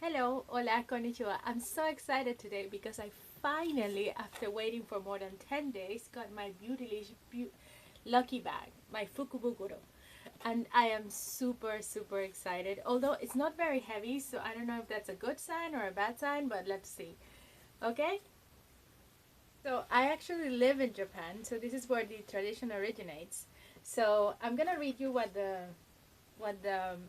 Hello, hola, konnichiwa. I'm so excited today because I finally, after waiting for more than 10 days, got my Beautylish lucky bag, my Fukubukuro. And I am super excited. Although it's not very heavy, so I don't know if that's a good sign or a bad sign, but let's see. Okay? So I actually live in Japan, so this is where the tradition originates. So I'm gonna read you what the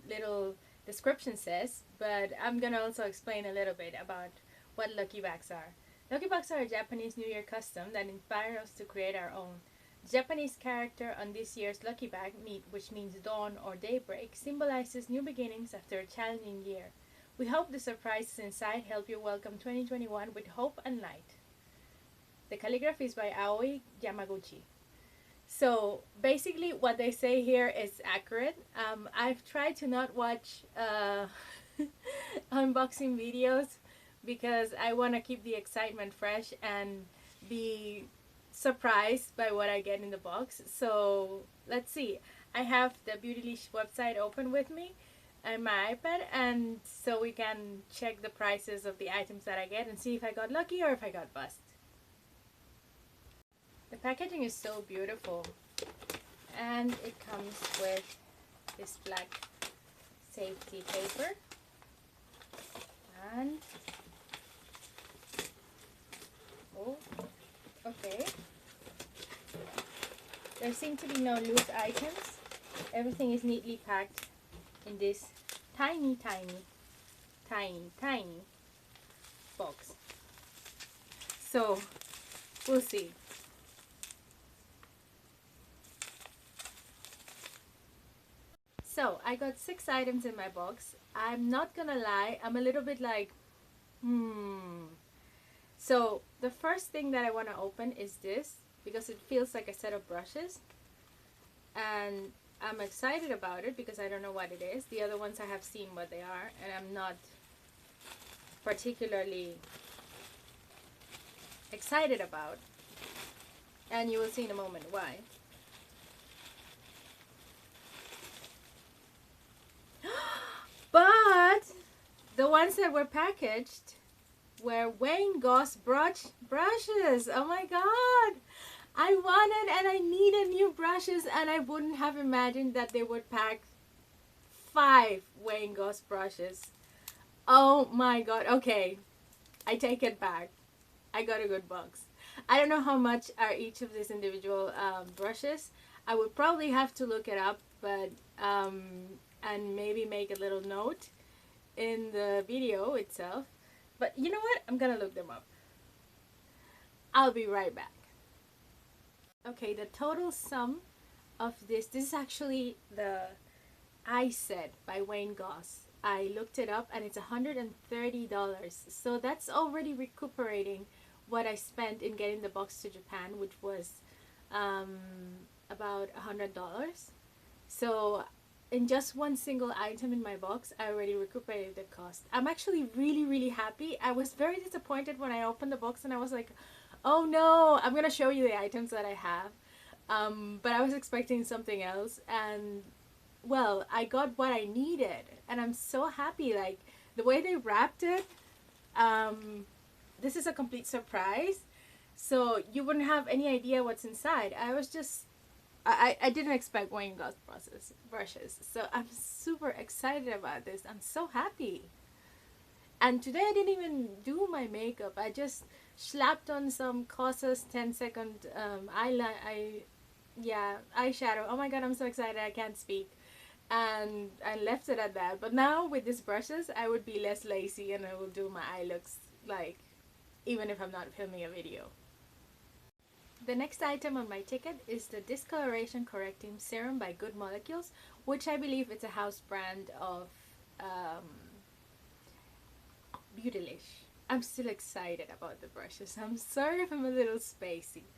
little description says, but I'm gonna also explain a little bit about what lucky bags are. Lucky bags are a Japanese New Year custom that inspired us to create our own. The Japanese character on this year's lucky bag, meat, which means dawn or daybreak, symbolizes new beginnings after a challenging year. We hope the surprises inside help you welcome 2021 with hope and light. The calligraphy is by Aoi Yamaguchi. So basically, what they say here is accurate. I've tried to not watch unboxing videos because I want to keep the excitement fresh and be surprised by what I get in the box. So let's see. I have the Beautylish website open with me and my iPad, and so we can check the prices of the items that I get and see if I got lucky or if I got bust. The packaging is so beautiful, and it comes with this black safety paper and okay, there seem to be no loose items. Everything is neatly packed in this tiny box, so we'll see. So I got 6 items in my box. I'm not gonna lie, I'm a little bit like, So the first thing that I want to open is this because it feels like a set of brushes, and I'm excited about it because I don't know what it is. The other ones I have seen what they are, and I'm not particularly excited about, and you will see in a moment why. But the ones that were packaged were Wayne Goss brushes. Oh my god! I wanted and I needed new brushes, and I wouldn't have imagined that they would pack 5 Wayne Goss brushes. Oh my god. Okay, I take it back. I got a good box. I don't know how much are each of these individual brushes. I would probably have to look it up, but and maybe make a little note in the video itself. But you know what? I'm gonna look them up. I'll be right back. Okay, the total sum of this is actually the I Said by Wayne Goss. I looked it up and it's $130. So that's already recuperating what I spent in getting the box to Japan, which was about $100. So in just one single item in my box, I already recuperated the cost. I'm actually really happy. I was very disappointed when I opened the box and I was like, oh no, I'm gonna show you the items that I have. But I was expecting something else, and well, I got what I needed, and I'm so happy. Like the way they wrapped it, this is a complete surprise, so you wouldn't have any idea what's inside. I didn't expect Wayne Goss brushes, so I'm super excited about this. I'm so happy. And today I didn't even do my makeup. I just slapped on some Cosas 10-second eyeshadow. Oh my god, I'm so excited. I can't speak. And I left it at that. But now with these brushes, I would be less lazy and I will do my eye looks, like, even if I'm not filming a video. The next item on my ticket is the Discoloration Correcting Serum by Good Molecules, which I believe it's a house brand of Beautylish. I'm still excited about the brushes. I'm sorry if I'm a little spacey.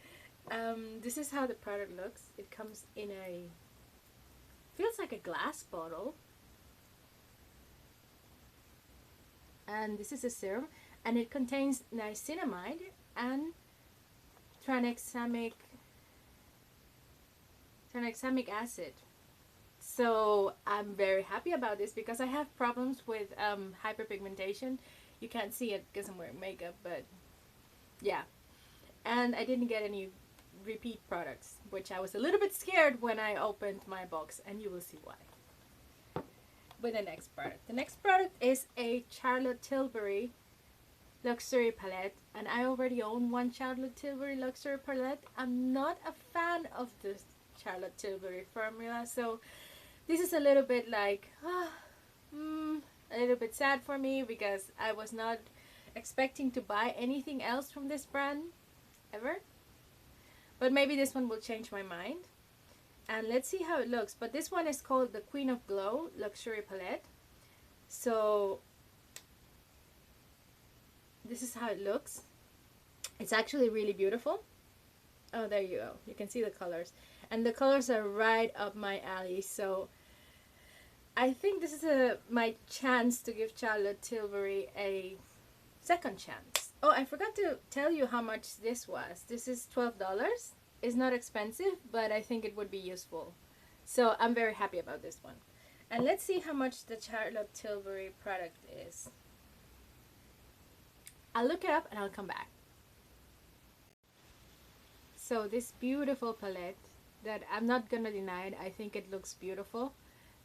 This is how the product looks. It comes in feels like a glass bottle. And this is a serum, and it contains niacinamide and tranexamic acid. So I'm very happy about this because I have problems with hyperpigmentation. You can't see it because I'm wearing makeup, but yeah. And I didn't get any repeat products, which I was a little bit scared when I opened my box, and you will see why. With the next product. The next product is a Charlotte Tilbury luxury palette, and I already own one Charlotte Tilbury luxury palette. I'm not a fan of the Charlotte Tilbury formula, so this is a little bit like a little bit sad for me because I was not expecting to buy anything else from this brand ever, but maybe this one will change my mind. And let's see how it looks. But this one is called the Queen of Glow luxury palette. So this is how it looks. It's actually really beautiful. Oh, there you go. You can see the colors. And the colors are right up my alley. So I think this is my chance to give Charlotte Tilbury a second chance. Oh, I forgot to tell you how much this was. This is $12. It's not expensive, but I think it would be useful. So I'm very happy about this one. And let's see how much the Charlotte Tilbury product is. I'll look it up and I'll come back. So this beautiful palette that I'm not gonna deny it, I think it looks beautiful.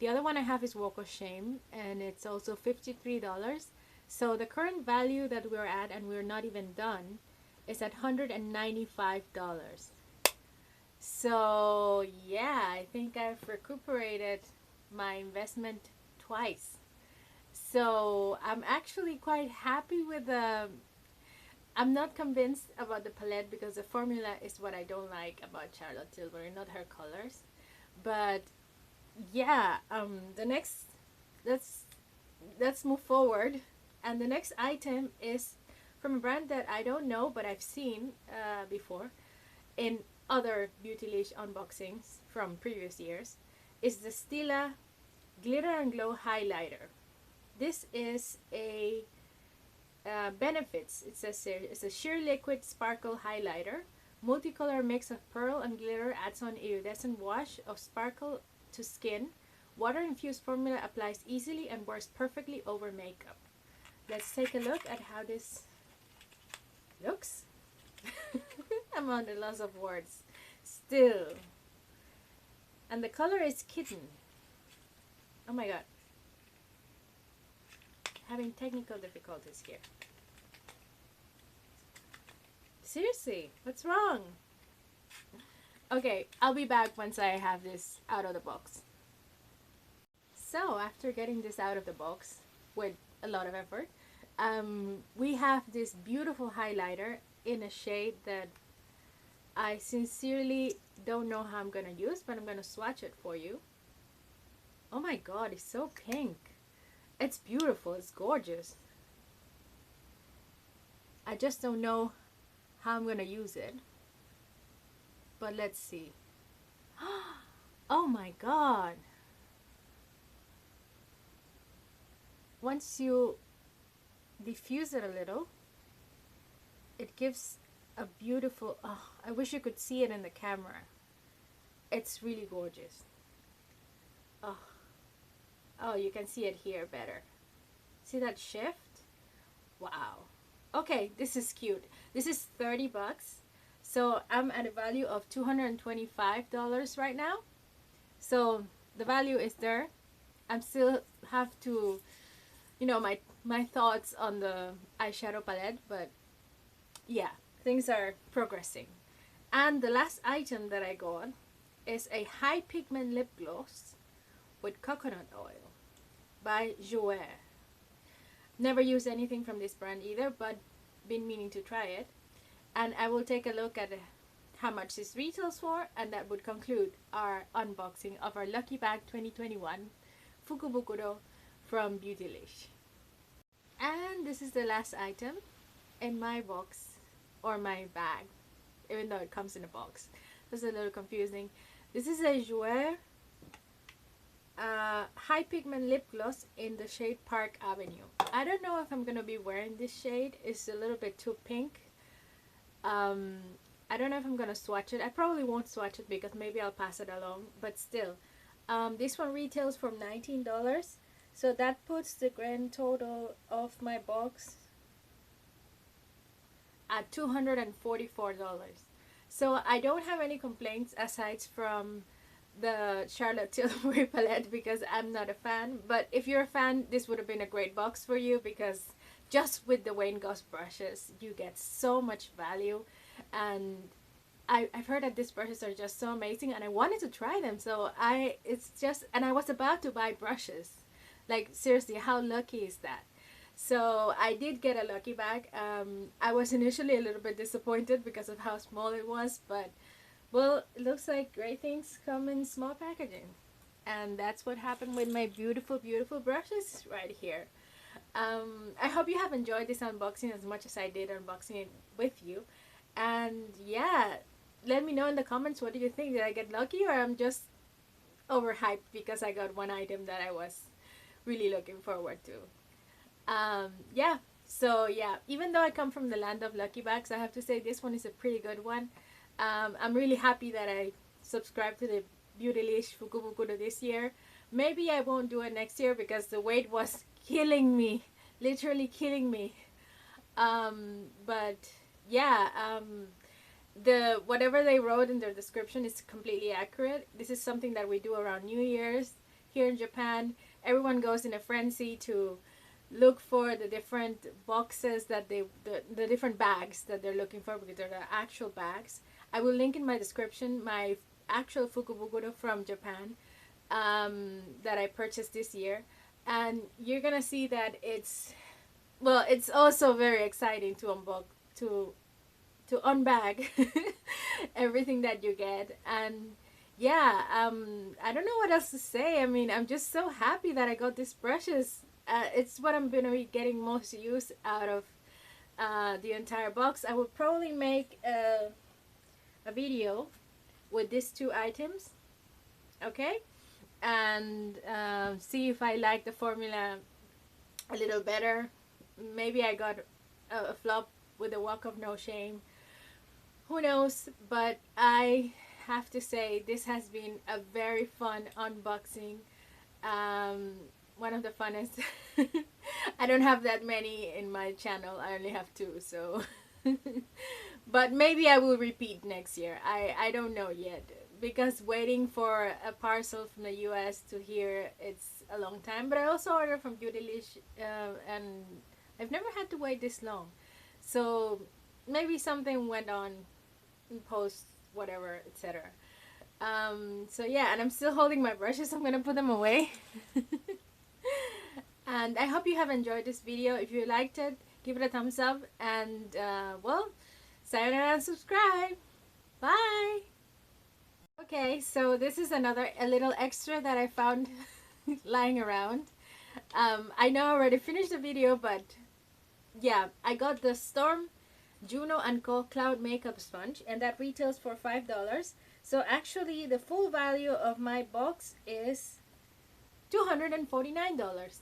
The other one I have is Walk of Shame, and it's also $53. So the current value that we're at, and we're not even done, is at $195. So yeah, I think I've recuperated my investment twice. So I'm actually quite happy with the... I'm not convinced about the palette because the formula is what I don't like about Charlotte Tilbury, not her colors. But yeah, the next... Let's move forward. And the next item is from a brand that I don't know, but I've seen before in other Beautylish unboxings from previous years. Is the Stila Glitter and Glow Highlighter. This is a benefits. It says it's a sheer liquid sparkle highlighter. Multicolor mix of pearl and glitter adds on iridescent wash of sparkle to skin. Water infused formula applies easily and wears perfectly over makeup. Let's take a look at how this looks. I'm on the loss of words still. And the color is Kitten. Oh my god. Having technical difficulties here. Seriously, what's wrong? Okay, I'll be back once I have this out of the box. So after getting this out of the box with a lot of effort, we have this beautiful highlighter in a shade that I sincerely don't know how I'm gonna use, but I'm gonna swatch it for you. Oh my god, it's so pink. It's beautiful, it's gorgeous. I just don't know how I'm gonna use it, but let's see. Oh my god. Once you diffuse it a little, it gives a beautiful, oh, I wish you could see it in the camera. It's really gorgeous. Oh, oh, you can see it here better. See that shift? Wow. Okay, this is cute. This is 30 bucks. So I'm at a value of $225 right now. So the value is there. I'm still have to, you know, my thoughts on the eyeshadow palette, but yeah, things are progressing. And the last item that I got is a high pigment lip gloss with coconut oil by Jouer. Never used anything from this brand either, but been meaning to try it. And I will take a look at how much this retails for, and that would conclude our unboxing of our Lucky Bag 2021 Fukubukuro from Beautylish. And this is the last item in my box, or my bag, even though it comes in a box. This is a little confusing. This is a Jouer high pigment lip gloss in the shade Park Avenue. I don't know if I'm gonna be wearing this shade. It's a little bit too pink. I don't know if I'm gonna swatch it. I probably won't swatch it because maybe I'll pass it along, but still, This one retails for $19. So that puts the grand total of my box at $244. So I don't have any complaints aside from the Charlotte Tilbury palette because I'm not a fan. But if you're a fan, this would have been a great box for you because just with the Wayne Goss brushes, you get so much value. And I've heard that these brushes are just so amazing and I wanted to try them. So and I was about to buy brushes. Like seriously, how lucky is that? So I did get a lucky bag. I was initially a little bit disappointed because of how small it was, but well, it looks like great things come in small packaging. And that's what happened with my beautiful, beautiful brushes right here. I hope you have enjoyed this unboxing as much as I did unboxing it with you. And yeah, let me know in the comments, what do you think? Did I get lucky or I'm just overhyped because I got one item that I was really looking forward to? Yeah, so yeah, even though I come from the land of lucky bags, I have to say this one is a pretty good one. I'm really happy that I subscribed to the Beautylish Fukubukuro this year. Maybe I won't do it next year because the wait was killing me, literally killing me. But yeah, the whatever they wrote in their description is completely accurate. This is something that we do around New Year's here in Japan. Everyone goes in a frenzy to look for the different boxes that the different bags that they're looking for because they're the actual bags. I will link in my description my actual Fukubukuro from Japan that I purchased this year, and you're gonna see that it's also very exciting to unbag everything that you get. And yeah, I don't know what else to say. I mean, I'm just so happy that I got these brushes. It's what I'm gonna be getting most use out of the entire box. I would probably make a video with these two items, okay, and see if I like the formula a little better. Maybe I got a flop with a walk of no shame, who knows. But I have to say this has been a very fun unboxing, one of the funnest. I don't have that many in my channel, I only have two, so but maybe I will repeat next year. I don't know yet because waiting for a parcel from the US to here, it's a long time. But I also ordered from Beautylish and I've never had to wait this long, so maybe something went on in post, whatever, etc. So yeah, and I'm still holding my brushes. I'm gonna put them away. And I hope you have enjoyed this video. If you liked it, give it a thumbs up, and well, sayonara and subscribe. Bye. Okay, so this is a little extra that I found lying around. I know I already finished the video, but yeah, I got the Storm Juno & Co. Cloud Makeup Sponge, and that retails for $5. So actually, the full value of my box is $249.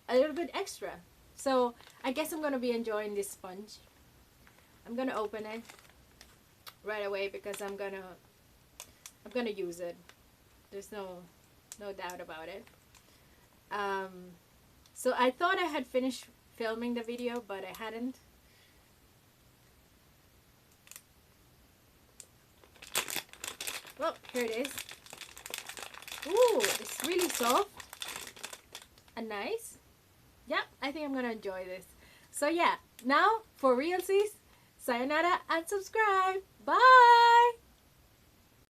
A little bit extra. So I guess I'm gonna be enjoying this sponge. I'm gonna open it right away because I'm gonna use it. There's no doubt about it. So I thought I had finished filming the video, but I hadn't. Well, here it is. Ooh, it's really soft and nice. Yeah, I think I'm gonna enjoy this. So yeah, now for realsies, sayonara and subscribe. Bye!